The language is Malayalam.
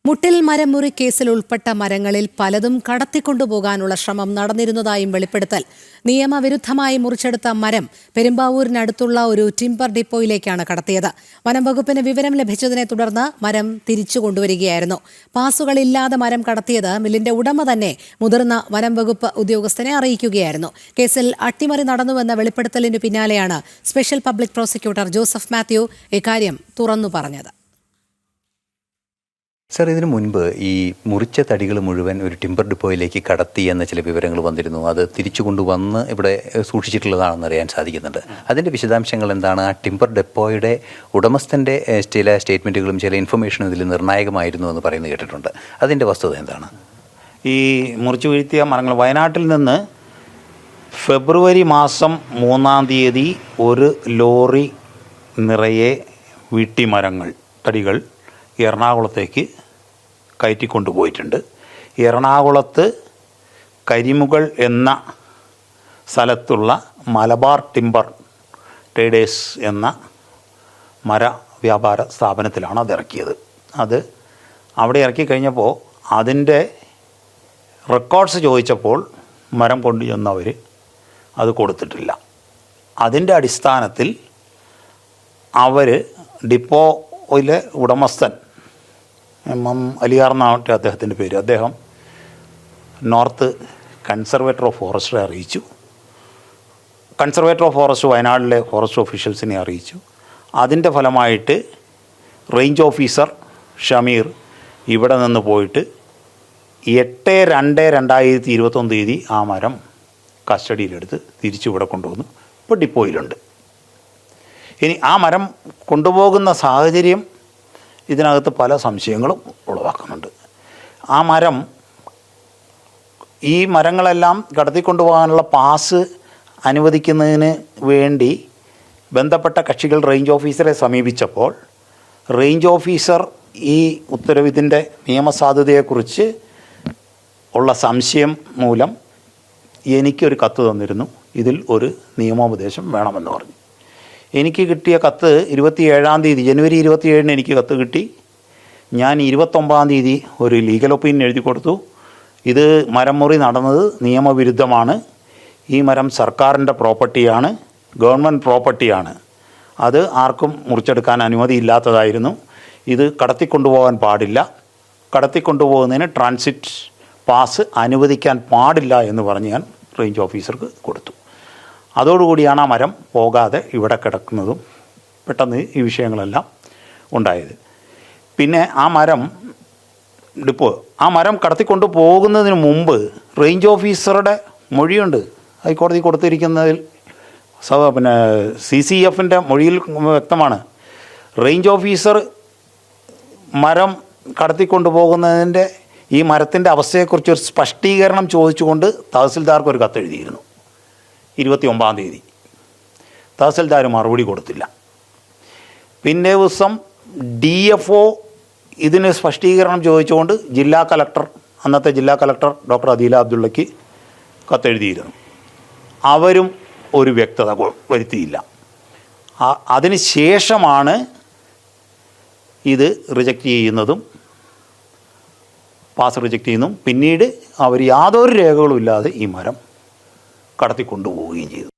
മുട്ടിൽ മരമുറി കേസിൽ ഉൾപ്പെട്ട മരങ്ങളിൽ പലതും കടത്തിക്കൊണ്ടുപോകാനുള്ള ശ്രമം നടന്നിരുന്നതായും വെളിപ്പെടുത്തൽ. നിയമവിരുദ്ധമായി മുറിച്ചെടുത്ത മരം പെരുമ്പാവൂരിനടുത്തുള്ള ഒരു ടിമ്പർ ഡിപ്പോയിലേക്കാണ് കടത്തിയത്. വനം വകുപ്പിന് വിവരം ലഭിച്ചതിനെ തുടർന്ന് മരം തിരിച്ചു കൊണ്ടുവരികയായിരുന്നു. പാസുകളില്ലാതെ മരം കടത്തിയത് മില്ലിന്റെ ഉടമ തന്നെ മുതിർന്ന വനം വകുപ്പ് ഉദ്യോഗസ്ഥനെ അറിയിക്കുകയായിരുന്നു. കേസിൽ അട്ടിമറി നടന്നുവെന്ന വെളിപ്പെടുത്തലിന് പിന്നാലെയാണ് special public prosecutor Joseph Mathew ഇക്കാര്യം തുറന്നു പറഞ്ഞത്. സർ, ഇതിനു മുൻപ് ഈ മുറിച്ച തടികൾ മുഴുവൻ ഒരു ടിമ്പർ ഡിപ്പോയിലേക്ക് കടത്തി എന്ന ചില വിവരങ്ങൾ വന്നിരുന്നു. അത് തിരിച്ചു കൊണ്ടുവന്ന് ഇവിടെ സൂക്ഷിച്ചിട്ടുള്ളതാണെന്ന് അറിയാൻ സാധിക്കുന്നുണ്ട്. അതിൻ്റെ വിശദാംശങ്ങൾ എന്താണ്? ആ ടിമ്പർ ഡിപ്പോയുടെ ഉടമസ്ഥൻ്റെ ചില സ്റ്റേറ്റ്മെൻറ്റുകളും ചില ഇൻഫർമേഷനും ഇതിൽ നിർണായകമായിരുന്നു എന്ന് പറയുന്നത് കേട്ടിട്ടുണ്ട്. അതിൻ്റെ വസ്തുത എന്താണ്? ഈ മുറിച്ചു വീഴ്ത്തിയ മരങ്ങൾ വയനാട്ടിൽ നിന്ന് ഫെബ്രുവരി മാസം 3-ാം തീയതി ഒരു ലോറി നിറയെ വീട്ടിമരങ്ങൾ തടികൾ എറണാകുളത്തേക്ക് കയറ്റിക്കൊണ്ടുപോയിട്ടുണ്ട്. എറണാകുളത്ത് കരിമുകൾ എന്ന സ്ഥലത്തുള്ള മലബാർ ടിമ്പർ ട്രേഡേഴ്സ് എന്ന മര വ്യാപാര സ്ഥാപനത്തിലാണ് അത് ഇറക്കിയത്. അത് അവിടെ ഇറക്കി കഴിഞ്ഞപ്പോൾ അതിൻ്റെ റെക്കോർഡ്സ് ചോദിച്ചപ്പോൾ മരം കൊണ്ടുചെന്നവർ അത് കൊടുത്തിട്ടില്ല. അതിൻ്റെ അടിസ്ഥാനത്തിൽ അവർ ഡിപ്പോയിലെ ഉടമസ്ഥൻ അലിയാർ എന്നാവട്ടെ അദ്ദേഹത്തിൻ്റെ പേര്, അദ്ദേഹം നോർത്ത് കൺസർവേറ്റർ ഓഫ് ഫോറസ്റ്റിനെ അറിയിച്ചു. കൺസർവേറ്റർ ഓഫ് ഫോറസ്റ്റ് വയനാട്ടിലെ ഫോറസ്റ്റ് ഓഫീഷ്യൽസിനെ അറിയിച്ചു. അതിൻ്റെ ഫലമായിട്ട് റേഞ്ച് ഓഫീസർ ഷമീർ ഇവിടെ നിന്ന് പോയിട്ട് 8/2/2021 തീയതി ആ മരം കസ്റ്റഡിയിലെടുത്ത് തിരിച്ചു ഇവിടെ കൊണ്ടുവന്നു. ഇപ്പോൾ ഡിപ്പോയിലുണ്ട്. ഇനി ആ മരം കൊണ്ടുപോകുന്ന സാഹചര്യം ഇതിനകത്ത് പല സംശയങ്ങളും ഉളവാക്കുന്നുണ്ട്. ആ മരം, ഈ മരങ്ങളെല്ലാം കടത്തിക്കൊണ്ടുപോകാനുള്ള പാസ് അനുവദിക്കുന്നതിന് വേണ്ടി ബന്ധപ്പെട്ട കക്ഷികൾ റേഞ്ച് ഓഫീസറെ സമീപിച്ചപ്പോൾ റേഞ്ച് ഓഫീസർ ഈ ഉത്തരവിധിൻ്റെ നിയമസാധുതയെക്കുറിച്ച് ഉള്ള സംശയം മൂലം എനിക്കൊരു കത്ത് തന്നിരുന്നു. ഇതിൽ ഒരു നിയമോപദേശം വേണമെന്ന് പറഞ്ഞു. എനിക്ക് കിട്ടിയ കത്ത് 27-ാം തീയതി, ജനുവരി 27-ന് എനിക്ക് കത്ത് കിട്ടി. ഞാൻ 29-ാം തീയതി ഒരു ലീഗൽ ഒപ്പീനിയൻ എഴുതി കൊടുത്തു. ഇത് മരം മുറി നടന്നത് നിയമവിരുദ്ധമാണ്. ഈ മരം സർക്കാരിൻ്റെ പ്രോപ്പർട്ടിയാണ്, ഗവൺമെൻറ് പ്രോപ്പർട്ടിയാണ്. അത് ആർക്കും മുറിച്ചെടുക്കാൻ അനുമതിയില്ലാത്തതായിരുന്നു. ഇത് കടത്തിക്കൊണ്ടുപോകാൻ പാടില്ല. കടത്തിക്കൊണ്ടുപോകുന്നതിന് ട്രാൻസിറ്റ് പാസ് അനുവദിക്കാൻ പാടില്ല എന്ന് പറഞ്ഞ് ഞാൻ റേഞ്ച് ഓഫീസർക്ക് കൊടുത്തു. അതോടുകൂടിയാണ് ആ മരം പോകാതെ ഇവിടെ കിടക്കുന്നതും പെട്ടെന്ന് ഈ വിഷയങ്ങളെല്ലാം ഉണ്ടായത്. പിന്നെ ആ മരം കടത്തിക്കൊണ്ട് പോകുന്നതിന് മുമ്പ് റേഞ്ച് ഓഫീസറുടെ മൊഴിയുണ്ട് ഹൈക്കോടതി കൊടുത്തിരിക്കുന്നതിൽ. പിന്നെ CCFൻ്റെ മൊഴിയിൽ വ്യക്തമാണ്. റേഞ്ച് ഓഫീസർ മരം കടത്തിക്കൊണ്ട് പോകുന്നതിൻ്റെ ഈ മരത്തിൻ്റെ അവസ്ഥയെക്കുറിച്ച് ഒരു സ്പഷ്ടീകരണം ചോദിച്ചുകൊണ്ട് തഹസിൽദാർക്ക് ഒരു കത്തെഴുതിയിരുന്നു 29-ാം തീയതി. തഹസിൽദാർ മറുപടി കൊടുത്തില്ല. പിന്നെ ദിവസം DFO ഇതിന് സ്പഷ്ടീകരണം ചോദിച്ചുകൊണ്ട് അന്നത്തെ ജില്ലാ കളക്ടർ ഡോക്ടർ അദീല അബ്ദുള്ളയ്ക്ക് കത്തെഴുതിയിരുന്നു. അവരും ഒരു വ്യക്തത വരുത്തിയില്ല. അതിന് ശേഷമാണ് ഇത് റിജക്റ്റ് ചെയ്യുന്നതും പാസ് റിജക്റ്റ് ചെയ്യുന്നതും പിന്നീട് അവർ യാതൊരു രേഖകളും ഇല്ലാതെ ഈ മരം കടത്തിക്കൊണ്ടുപോവുകയും ചെയ്തു.